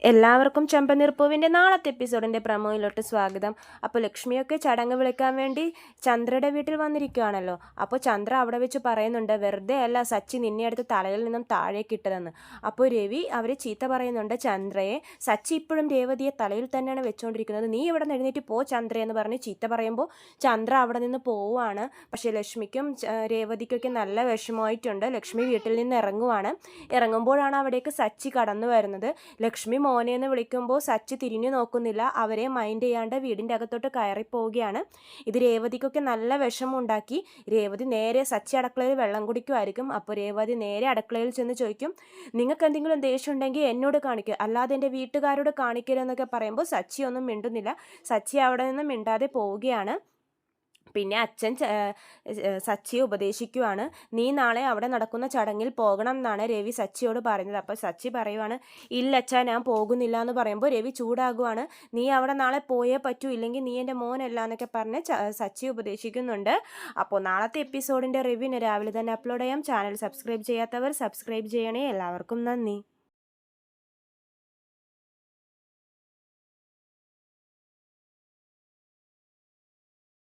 എല്ലാവർക്കും ചെമ്പനീർപ്പൂവിൻ്റെ നാളത്തെ എപ്പിസോഡിൻ്റെ പ്രമോയിലോട്ട് സ്വാഗതം. അപ്പോൾ ലക്ഷ്മിയൊക്കെ ചടങ്ങ് വിളിക്കാൻ വേണ്ടി ചന്ദ്രയുടെ വീട്ടിൽ വന്നിരിക്കുകയാണല്ലോ. അപ്പോൾ ചന്ദ്ര അവിടെ വെച്ച് പറയുന്നുണ്ട്, വെറുതെ അല്ല സച്ചി നിന്നെ അടുത്ത് തലയിൽ നിന്നും താഴേക്ക് ഇട്ടതെന്ന്. അപ്പോൾ രവി അവരെ ചീത്ത പറയുന്നുണ്ട് ചന്ദ്രയെ. സച്ചി ഇപ്പോഴും രേവതിയെ തലയിൽ തന്നെയാണ് വെച്ചുകൊണ്ടിരിക്കുന്നത്, നീ ഇവിടെ നിന്ന് എഴുന്നേറ്റ് പോ ചന്ദ്രയെന്ന് പറഞ്ഞ് ചീത്ത പറയുമ്പോൾ ചന്ദ്ര അവിടെ നിന്ന് പോവുകയാണ്. പക്ഷേ ലക്ഷ്മിക്കും രേവതിക്കൊക്കെ നല്ല വിഷമമായിട്ടുണ്ട്. ലക്ഷ്മി വീട്ടിൽ നിന്ന് ഇറങ്ങുമ്പോഴാണ് അവിടേക്ക് സച്ചി കടന്നു വരുന്നത്. ലക്ഷ്മി മോനെ എന്ന് വിളിക്കുമ്പോൾ സച്ചി തിരിഞ്ഞു നോക്കുന്നില്ല, അവരെ മൈൻഡ് ചെയ്യാണ്ട് വീടിൻ്റെ അകത്തോട്ട് കയറിപ്പോവുകയാണ്. ഇത് രേവതിക്കൊക്കെ നല്ല വിഷമമുണ്ടാക്കി. രേവതി നേരെ സച്ചി അടുക്കളയിൽ വെള്ളം കുടിക്കുമായിരിക്കും. അപ്പോൾ രേവതി നേരെ അടുക്കളയിൽ ചെന്ന് ചോദിക്കും, നിങ്ങൾക്ക് എന്തെങ്കിലും ദേഷ്യം ഉണ്ടെങ്കിൽ എന്നോട് കാണിക്കുക, അല്ലാതെ എൻ്റെ വീട്ടുകാരോട് കാണിക്കരുതെന്നൊക്കെ പറയുമ്പോൾ സച്ചി ഒന്നും മിണ്ടുന്നില്ല. സച്ചി അവിടെ നിന്ന് മിണ്ടാതെ പോവുകയാണ്. പിന്നെ അച്ഛൻ സച്ചിയെ ഉപദേശിക്കുവാണ്, നീ നാളെ അവിടെ നടക്കുന്ന ചടങ്ങിൽ പോകണം എന്നാണ് രവി സച്ചിയോട് പറയുന്നത്. അപ്പോൾ സച്ചി പറയുവാണ്, ഇല്ല അച്ഛാ ഞാൻ പോകുന്നില്ല എന്ന് പറയുമ്പോൾ രവി ചൂടാകുവാണ്, നീ അവിടെ നാളെ പോയേ പറ്റൂ, ഇല്ലെങ്കിൽ നീ എൻ്റെ മോനല്ല എന്നൊക്കെ പറഞ്ഞ് സച്ചി ഉപദേശിക്കുന്നുണ്ട്. അപ്പോൾ നാളത്തെ എപ്പിസോഡിൻ്റെ റിവ്യൂവിന് രാവിലെ തന്നെ അപ്ലോഡ് ചെയ്യാം. ചാനൽ സബ്സ്ക്രൈബ് ചെയ്യാത്തവർ സബ്സ്ക്രൈബ് ചെയ്യണേ. എല്ലാവർക്കും നന്ദി.